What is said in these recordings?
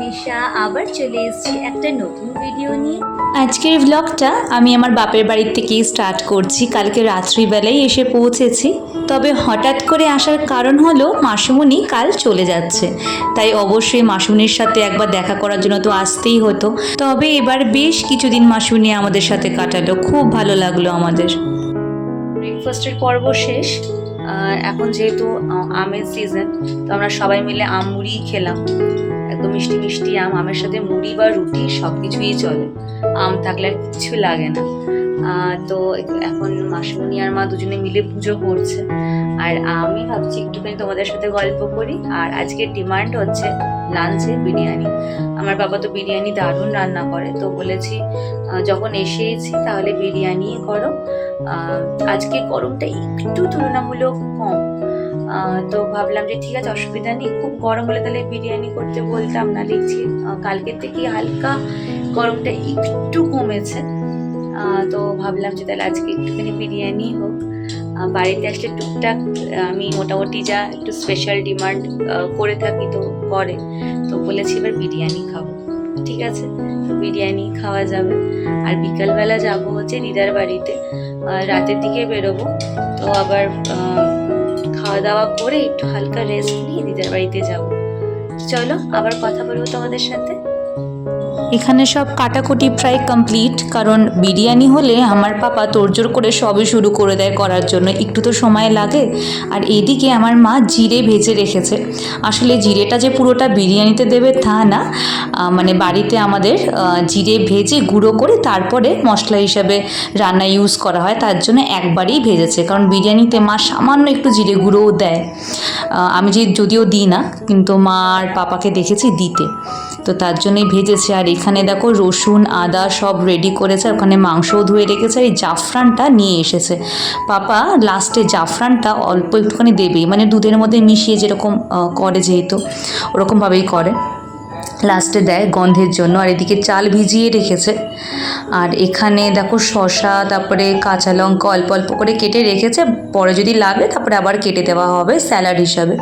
তৃষা আবার চলে এসেছি একটা নতুন ভিডিও নিয়ে। আজকের ব্লগটা আমি আমার বাপের বাড়ির থেকেই স্টার্ট করছি। কালকে রাত্রিবেলায় এসে পৌঁছেছি, তবে হঠাৎ করে আসার কারণ হলো মাসুমণি কাল চলে যাচ্ছে, তাই অবশ্যই মাসুমণির সাথে একবার দেখা করার জন্য তো আসতেই হতো। তবে এবার বেশ কিছুদিন মাসুমণি আমাদের সাথে কাটালো, খুব ভালো লাগলো আমাদের। ব্রেকফাস্টের পর্ব শেষ। এখন যেহেতু আমের সিজন, তো আমরা সবাই মিলে আম মুড়ি খেলাম। একদম মিষ্টি মিষ্টি আমের সাথে মুড়ি বা রুটি সব কিছুই চলে, আম থাকলে আর কিছু লাগে না। তো এখন মাসুমণি আর মা দুজনে মিলে পুজো করছে, আর আমি ভাবছি একটুখানি তোমাদের সাথে গল্প করি। আর আজকের ডিমান্ড হচ্ছে লাঞ্চে বিরিয়ানি। আমার বাবা তো বিরিয়ানি দারুণ রান্না করে, তো বলেছি যখন এসেছি তাহলে বিরিয়ানি করো। আজকে গরমটা একটু তুলনামূলক কম, তো ভাবলাম যে ঠিক আছে, অসুবিধা নেই। খুব গরম হলে তাহলে বিরিয়ানি করতে বলতাম না, দেখছি কালকের থেকে হালকা গরমটা একটু কমেছে। তো ভাবলাম যে তাহলে আজকে একটুখানি বিরিয়ানি হোক। বাড়িতে আসলে টুকটাক আমি মোটামুটি যা একটু স্পেশাল ডিমান্ড করে থাকি তো করে, তো বলেছি এবার বিরিয়ানি খাবো। ঠিক আছে, তো বিরিয়ানি খাওয়া যাবে। আর বিকালবেলা যাব হচ্ছে দিদার বাড়িতে, রাতের দিকে বেরোবো। তো আবার খাওয়া দাওয়া করে একটু হালকা রেস্ট নিয়ে দিদার বাড়িতে যাব। চলো আবার কথা বলবো তোমাদের সাথে। এখানে সব কাটাকুটি প্রায় কমপ্লিট, কারণ বিরিয়ানি হলে আমার পাপা তোড়জোড় করে সবই শুরু করে দেয় করার জন্য, একটু তো সময় লাগে। আর এদিকে আমার মা জিরে ভেজে রেখেছে। আসলে জিরেটা যে পুরোটা বিরিয়ানিতে দেবে তা না, মানে বাড়িতে আমাদের জিরে ভেজে গুঁড়ো করে তারপরে মশলা হিসাবে রান্না ইউজ করা হয়, তার জন্য একবারেই ভেজেছে। কারণ বিরিয়ানিতে মা সামান্য একটু জিরে গুঁড়োও দেয়, আমি যদিও দিই না, কিন্তু মা আর পাপাকে দেখেছি দিতে, তো তার জন্যই ভেজেছে। আর এখানে দেখো রসুন আদা সব রেডি করেছে, ওখানে মাংসও ধুয়ে রেখেছে। আর এই জাফরানটা নিয়ে এসেছে পাপা, লাস্টে জাফরানটা অল্প একটুখানি দেবেই, মানে দুধের মধ্যে মিশিয়ে যেরকম করে, যেহেতু ওরকমভাবেই করে, লাস্টে দেয় গন্ধের জন্য। আর এদিকে চাল ভিজিয়ে রেখেছে। আর এখানে দেখো শসা, তারপরে কাঁচা লঙ্কা অল্প অল্প করে কেটে রেখেছে, পরে যদি লাগে তারপরে আবার কেটে দেওয়া হবে স্যালাড হিসাবে।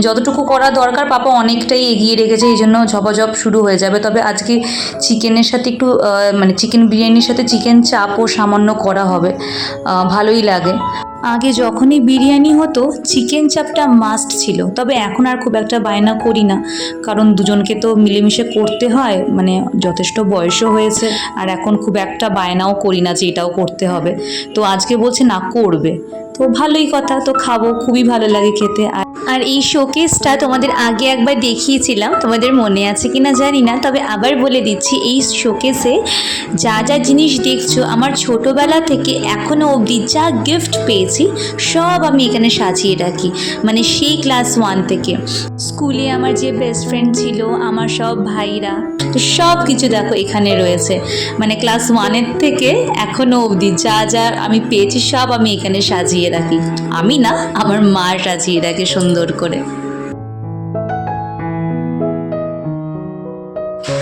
যতটুকু করা দরকার পাপা অনেকটাই এগিয়ে রেখেছে, এই জন্য ঝপাঝপ শুরু হয়ে যাবে। তবে আজকে চিকেনের সাথে একটু মানে চিকেন বিরিয়ানির সাথে চিকেন চাপও সামান্য করা হবে, ভালোই লাগে। আগে যখনই বিরিয়ানি হতো চিকেন চাপটা মাস্ট ছিল, তবে এখন আর খুব একটা বায়না করি না, কারণ দুজনকে তো মিলেমিশে করতে হয়, মানে যথেষ্ট বয়সও হয়েছে, আর এখন খুব একটা বায়নাও করি না যে এটাও করতে হবে। তো আজকে বলছে না করবে, তো ভালোই কথা, তো খাবো, খুবই ভালো লাগে খেতে। আর এই শোকেসটা তোমাদের আগে একবার দেখিয়েছিলাম, তোমাদের মনে আছে কিনা জানি না, তবে আবার বলে দিচ্ছি, এই শোকেসে যা যা জিনিস দেখছো আমার ছোটোবেলা থেকে এখনও অবধি যা গিফট পেয়েছি সব আমি এখানে সাজিয়ে রাখি, মানে সেই ক্লাস 1 থেকে। স্কুলে আমার যে বেস্ট ফ্রেন্ড ছিল, আমার সব ভাইরা, তো সব কিছু দেখো এখানে রয়েছে, মানে ক্লাস 1-এর থেকে এখনও অবধি যা যা আমি পেয়েছি সব আমি এখানে সাজিয়ে রাখি। আমি না, আমার মা সাজিয়ে রাখে সুন্দর করে।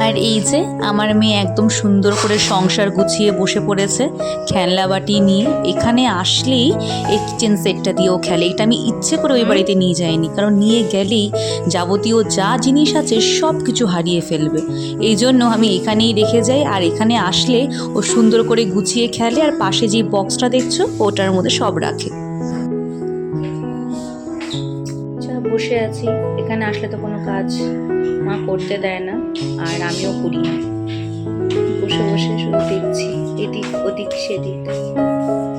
আর এই যে আমার মেয়ে একদম সুন্দর করে সংসার গুছিয়ে বসে পড়েছে খেলনা বাটি নিয়ে। এখানে আসলেই এই কিচেন সেটটা দিয়েও খেলে, এটা আমি ইচ্ছে করে ওই বাড়িতে নিয়ে যাইনি, কারণ নিয়ে গেলেই যাবতীয় যা জিনিস আছে সব কিছু হারিয়ে ফেলবে, এই জন্য আমি এখানেই রেখে যাই। আর এখানে আসলে ও সুন্দর করে গুছিয়ে খেলে, আর পাশে যে বক্সটা দেখছো ওটার মধ্যে সব রাখে। বসে আছি, এখানে আসলে তো কোনো কাজ মা করতে দেয় না, আর আমিও করি না, বসে বসে শুধু দেখছি এদিক ওদিক সেদিক।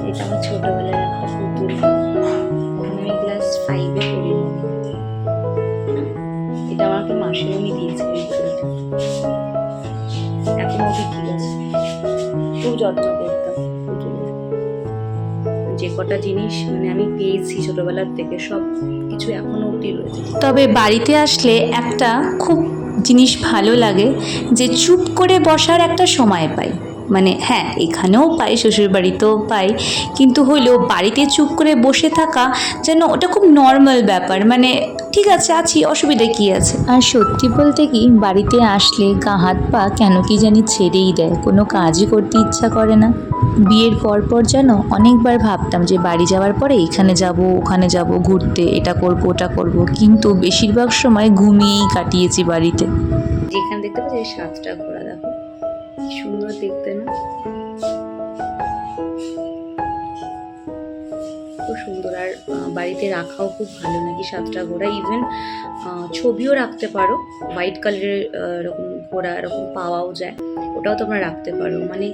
এটা আমার ছোটবেলার একটা পুতুল, আমি ক্লাস 5-এ পড়ি। এটা আমাকে মাসিমণি দিয়েছে, এখন অবধি ঠিক আছে, খুব যত্ন করতাম পুতুলের। যে কটা জিনিস মানে আমি পেয়েছি ছোটবেলার থেকে সব কিছু এখনো অবধি রয়েছে। তবে বাড়িতে আসলে একটা খুব জিনিস ভালো লাগে, যে চুপ করে বসার একটা সময় পাই, মানে হ্যাঁ এখানেও পাই, শ্বশুর বাড়িতেও পাই, কিন্তু হইলেও বাড়িতে চুপ করে বসে থাকা যেন ওটা খুব নর্মাল ব্যাপার, মানে ঠিক আছে আছি, অসুবিধা কী আছে। আর সত্যি বলতে কি বাড়িতে আসলে গা হাত পা কেন কি জানি ছেড়েই দেয়, কোনো কাজই করতে ইচ্ছা করে না। বিয়ের পর যেন অনেকবার ভাবতাম যে বাড়ি যাওয়ার পরে এখানে যাব ওখানে যাব ঘুরতে, এটা করব ওটা করব, কিন্তু বেশিরভাগ সময় ঘুমিয়েই কাটিয়েছি বাড়িতে। যেখানে দেখতে পাচ্ছি 7টা ঘোড়া, দেখো কি সুন্দর দেখতে না, খুব সুন্দর। আর বাড়িতে রাখাও খুব ভালো নাকি 7টা ঘোড়া। ইভেন ছবিও রাখতে পারো, হোয়াইট কালারের এরকম ঘোড়া এরকম পাওয়াও যায়, ওটাও তোমরা রাখতে পারো। মানে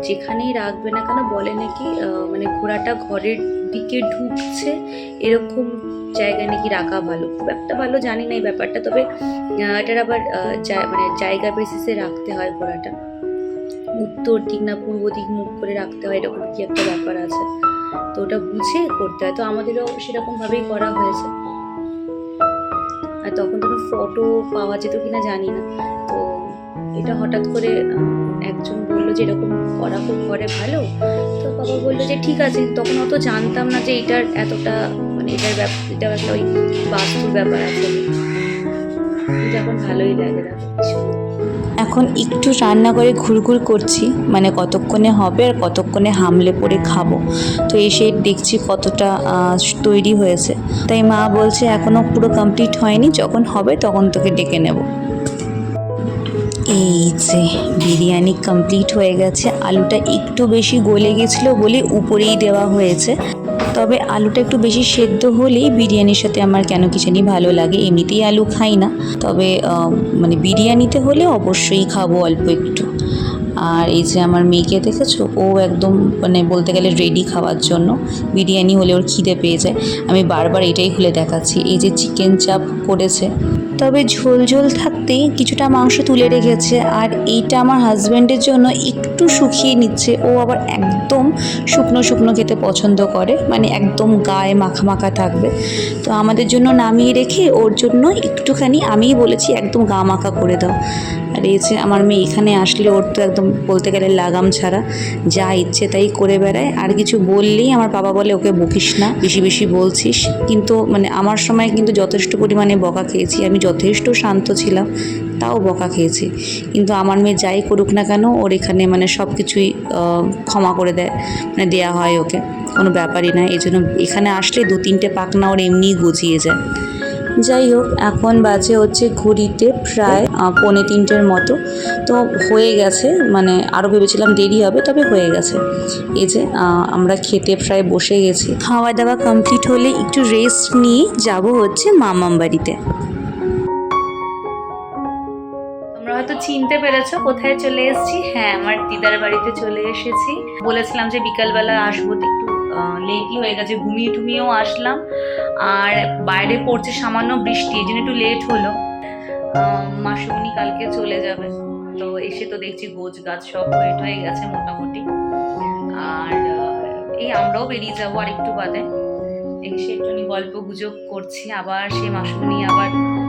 যেখানেই রাখবে না কেন বলে নাকি মানে ঘোড়াটা ঘরের দিকে ঢুকছে এরকম জায়গায় নাকি রাখা ভালো। খুব একটা ভালো জানি না এই ব্যাপারটা, তবে এটার আবার মানে জায়গা বেসিসে রাখতে হয় ঘোড়াটা, উত্তর দিক না পূর্ব দিক মুখ করে রাখতে হয়, এরকম কি একটা ব্যাপার আছে, তো ওটা বুঝে করতে হয়। তো আমাদেরও সেরকমভাবেই করা হয়েছে। আর তখন কোনো ফটো পাওয়া যেত কিনা জানি না, তো এটা হঠাৎ করে একজন বললো যে এরকম করা খুব ঘরে ভালো, তো বাবা বললো যে ঠিক আছে। তখন অত জানতাম না যে এটার এতটা মানে এটা একটা ওই বাস্তুর ব্যাপার আছে, কিন্তু এখন ভালোই লাগে। এখন একটু রান্না করে ঘুরঘুর করছি, মানে কতক্ষণে হবে আর কতক্ষণে হামলে পড়ে খাবো। তো এসে দেখছি কতটা তৈরি হয়েছে, তাই মা বলছে এখনও পুরো কমপ্লিট হয়নি, যখন হবে তখন তোকে ডেকে নেব। এই যে বিরিয়ানি কমপ্লিট হয়ে গেছে। আলুটা একটু বেশি গলে গেছিলো বলে উপরেই দেওয়া হয়েছে, তবে আলুটা একটু বেশি সেদ্ধ হলেই বিরিয়ানির সাথে আমার কেন কি জানি ভালো লাগে। এমনিতেই আলু খাই না, তবে মানে বিরিয়ানিতে হলে অবশ্যই খাবো অল্প একটু। আর এই যে আমার মেয়েকে দেখেছো, ও একদম মানে বলতে গেলে রেডি খাওয়ার জন্য। বিরিয়ানি হলে ওর খিদে পেয়ে যায়, আমি বারবার এটাই খুলে দেখাচ্ছি। এই যে চিকেন চাপ করেছে, তবে ঝোল ঝোল থাকতেই কিছুটা মাংস তুলে রেখেছে, আর এইটা আমার হাজব্যান্ডের জন্য একটু শুকিয়ে নিচ্ছে। ও আবার একদম শুকনো শুকনো খেতে পছন্দ করে, মানে একদম গায়ে মাখা মাখা থাকবে। তো আমাদের জন্য নামিয়ে রেখে ওর জন্য একটুখানি আমিই বলেছি একদম গা মাখা করে দাও। আর এই যে আমার মেয়ে এখানে আসলে ওর তো একদম বলতে গেলে লাগাম ছাড়া, যা ইচ্ছে তাই করে বেড়ায়। আর কিছু বললেই আমার বাবা বলে ওকে বকিস না, বেশি বেশি বলছিস। কিন্তু মানে আমার সময় কিন্তু যথেষ্ট পরিমাণে বকা খেয়েছি, আমি যথেষ্ট শান্ত ছিলাম তাও বকা খেয়েছি। কিন্তু আমার মেয়ে যাই করুক না কেন ওর এখানে মানে সব কিছুই ক্ষমা করে দেয়, মানে দেয়া হয় ওকে, কোনো ব্যাপারই না। এই জন্য এখানে আসলে 2-3টে পাখনা ওর এমনিই গজিয়ে যায়। যাই হোক, এখন বাজে হচ্ছে ঘড়িতে প্রায় 2:45 মতো। তো হয়ে গেছে, মানে আরও ভেবেছিলাম দেরি হবে, তবে হয়ে গেছে। এই যে আমরা খেতে প্রায় বসে গেছি। খাওয়া দাওয়া কমপ্লিট হলে একটু রেস্ট নিয়ে যাব হচ্ছে মামাম বাড়িতে। তোমরা হয়তো চিনতে পেরেছো কোথায় চলে এসেছি। হ্যাঁ, আমার দিদার বাড়িতে চলে এসেছি। বলেছিলাম যে বিকালবেলা আসবো, একটু লেটই হয়ে গেছে, ঘুমিয়ে টুমিয়েও আসলাম। আর বাইরে পড়ছে সামান্য বৃষ্টি, এই জন্য একটু লেট হলো। মাসুমনি কালকে চলে যাবে, তো এসে তো দেখছি গোছ গাছ সব ওয়েট হয়ে গেছে মোটামুটি। আর এই আমরাও বেরিয়ে যাবো আর একটু বাদে। এসে একটুখানি গল্প গুজব করছি, আবার সেই মাসুমনি আবার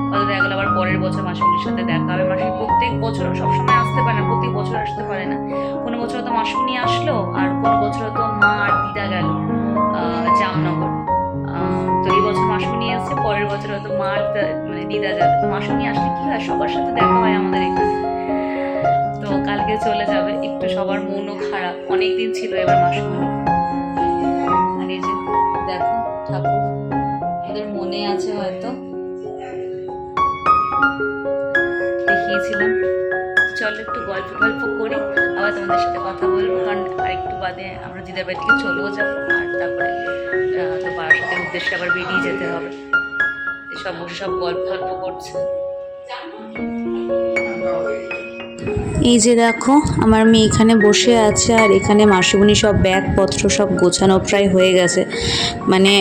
হয়তো দেখা গেলো আবার পরের বছর মাসুমনির সাথে দেখা হবে। মাসুমনি প্রত্যেক বছর সবসময় আসতে পারে না, প্রত্যেক বছর আসতে পারে না। কোনো বছর হয়তো মাসুমনি আসলো, আর কোনো বছর হয়তো মা আর দিদা গেল জামনগর। তো এই বছর মাসুমনি আসছে, পরের বছর হয়তো মা আর মানে দিদা যাবে। তো মাসুমনি আসলে কি হয়, সবার সাথে দেখা হয় আমাদের এখানে। তো কালকে চলে যাবে, একটু সবার মনও খারাপ, অনেকদিন ছিল এবার মাসুমনি। আর এই যে দেখো ঠাকুর, ওদের মনে আছে হয়তো, দেখিয়েছিলাম। চলো একটু গল্প করি, আবার তোমাদের সাথে কথা বলবো, কারণ আর একটু বাদে আমরা দিদার বাড়ি থেকে চলেও যাবো। আর তারপরে তো বারাসাতের উদ্দেশ্যে আবার বেরিয়ে যেতে হবে। সব বসে সব গল্প করছে। এই যে দেখো আমার মেয়ে এখানে বসে আছে, আর এখানে মাসুমনি সব ব্যাগপত্র সব গোছানো প্রায় হয়ে গেছে। মানে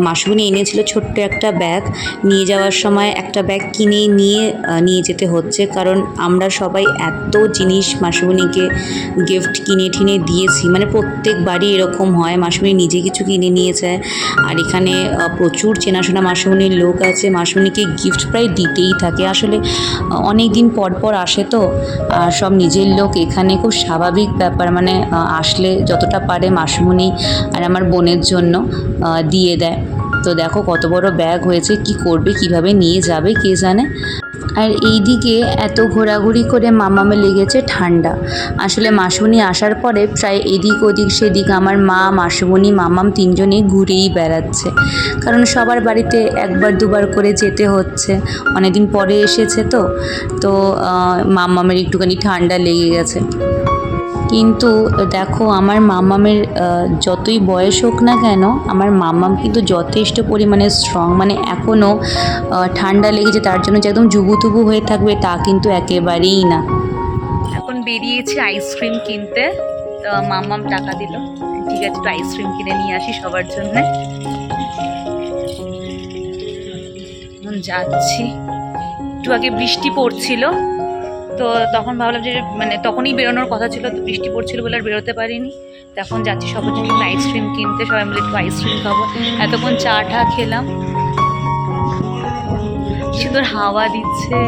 মাসুমনি এনেছিল ছোট্ট একটা ব্যাগ, নিয়ে যাওয়ার সময় একটা ব্যাগ কিনে নিয়ে যেতে হচ্ছে, কারণ আমরা সবাই এত জিনিস মাসুমনিকে গিফট কিনে দিয়েছি। মানে প্রত্যেকবারই এরকম হয়, মাসুমনি নিজে কিছু কিনে নিয়ে যায়। আর এখানে প্রচুর চেনাশোনা মাসুমনির লোক আছে, মাসুমনিকে গিফট প্রায় দিতেই থাকে। আসলে অনেক দিন পর আসে তো, আর সব নিজের লোক এখানে, খুব স্বাভাবিক ব্যাপার। মানে আসলে যতটা পারে মাসুমনি আর আমার বোনের জন্য দিয়ে দেয়। তো তো দেখো কত বড় ব্যাগ হয়েছে, কি করবে কিভাবে নিয়ে যাবে কে জানে। আর এইদিকে এত ঘোরাঘুরি করে মামামে লেগেছে ঠান্ডা। আসলে মাসুমণি আসার পরে প্রায় এদিক ওদিক সেদিক আমার মা, মাসুমণি, মামাম তিনজনেই ঘুরেই বেড়াচ্ছে, কারণ সবার বাড়িতে একবার দুবার করে যেতে হচ্ছে, অনেকদিন পরে এসেছে তো তো মামামের একটুখানি ঠান্ডা লেগে গেছে। কিন্তু দেখো আমার মামামের যতই বয়স হোক না কেন, আমার মামাম কিন্তু যথেষ্ট পরিমাণে স্ট্রং, মানে এখনও ঠান্ডা লেগেছে তার জন্য যে একদম জুবুথুবু হয়ে থাকবে তা কিন্তু একেবারেই না। এখন বেরিয়েছি আইসক্রিম কিনতে, তো মাম্মাম টাকা দিল, ঠিক আছে একটু আইসক্রিম কিনে নিয়ে আসি সবার জন্য। এখন যাচ্ছি, একটু আগে বৃষ্টি পড়ছিল, তো তখন ভাবলাম যে মানে তখনই বেরোনোর কথা ছিল, তো বৃষ্টি পড়ছিল বলে আর বেরোতে পারিনি। তো এখন যাচ্ছি সবার জন্য একটু আইসক্রিম কিনতে, সবাই মিলে একটু আইসক্রিম খাবো। এতক্ষণ চা টা খেলাম, কি সুন্দর হাওয়া দিচ্ছে।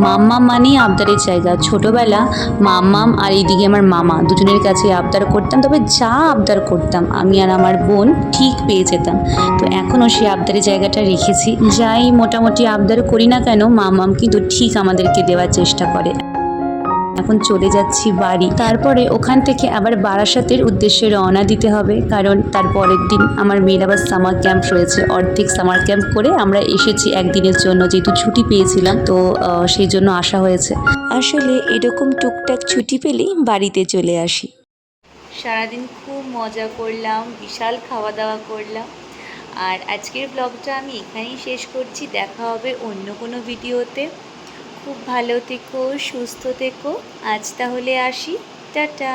মাম্মাম মানেই আবদারের জায়গা। ছোটোবেলা মাম্মাম আর এইদিকে আমার মামা দুজনের কাছে আবদার করতাম, তবে যা আবদার করতাম আমি আর আমার বোন ঠিক পেয়ে যেতাম। তো এখনও সেই আবদারের জায়গাটা রেখেছি, যাই মোটামুটি আবদার করি না কেন মাম্মাম কিন্তু ঠিক আমাদেরকে দেওয়ার চেষ্টা করে। এখন চলে যাচ্ছি বাড়ি, তারপরে ওখান থেকে আবার বারাসাতের উদ্দেশ্যে রওনা দিতে হবে, কারণ তার পরের দিন আমার মেয়ের আবার সামার ক্যাম্প রয়েছে। অর্ধেক সামার ক্যাম্প করে আমরা এসেছি একদিনের জন্য, যেহেতু ছুটি পেয়েছিলাম তো সেই জন্য আসা হয়েছে। আসলে এরকম টুকটাক ছুটি পেলেই বাড়িতে চলে আসি। সারাদিন খুব মজা করলাম, বিশাল খাওয়া দাওয়া করলাম, আর আজকের ব্লগটা আমি এখানেই শেষ করছি। দেখা হবে অন্য কোনো ভিডিওতে। খুব ভালো থেকো, সুস্থ থেকো। আজ তাহলে আসি, টাটা।